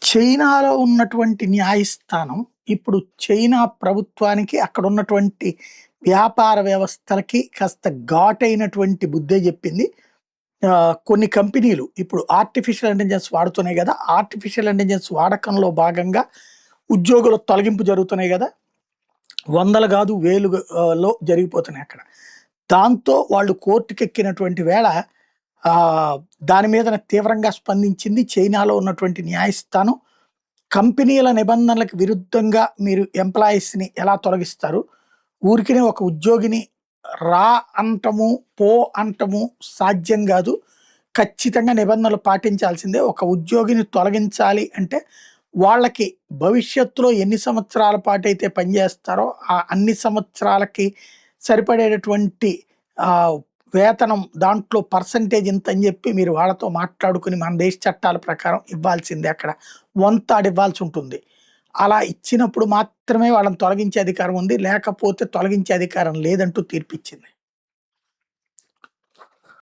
చైనాలో ఉన్నటువంటి న్యాయస్థానం ఇప్పుడు చైనా ప్రభుత్వానికి అక్కడ ఉన్నటువంటి వ్యాపార వ్యవస్థలకి కాస్త ఘాటైనటువంటి బుద్ధే చెప్పింది. కొన్ని కంపెనీలు ఇప్పుడు ఆర్టిఫిషియల్ ఇంటెలిజెన్స్ వాడుతున్నాయి గదా! ఆర్టిఫిషియల్ ఇంటెలిజెన్స్ వాడకంలో భాగంగా ఉద్యోగుల తొలగింపు జరుగుతున్నాయి గదా! వందలు గాదు, వేలు లో జరిగిపోతున్నాయి అక్కడ. దాంతో వాళ్ళు కోర్టుకెక్కినటువంటి వేళ దాని మీదన తీవ్రంగా స్పందించింది చైనాలో ఉన్నటువంటి న్యాయస్థానం. కంపెనీల నిబంధనలకు విరుద్ధంగా మీరు ఎంప్లాయీస్‌ని ఎలా తొలగిస్తారు? ఊరికనే ఒక ఉద్యోగిని రా అంటము, పో అంటము సాధ్యం గాదు. ఖచ్చితంగా నిబంధనలు పాటించాల్సిందే. ఒక ఉద్యోగిని తొలగించాలి అంటే వాళ్ళకి భవిష్యత్తులో ఎన్ని సంవత్సరాల పాటైతే పనిచేస్తారో ఆ అన్ని సంవత్సరాలకి సరిపడేటటువంటి ఆహ్, వేతనం దాంట్లో పర్సెంటేజ్ ఇంతని జెప్పి మీరు వాళ్ళతో మాట్లాడుకొని మన దేశ చట్టాల ప్రకారం ఇవ్వాల్సిందే అక్కడ. ఇవ్వాల్సుంటుంది. అలా ఇచ్చినప్పుడు మాత్రమే వాళ్ళని తొలగించే అధికారం ఉంది. లేకపోతే తొలగించే అధికారం లేదంటూ తీర్పిచ్చింది.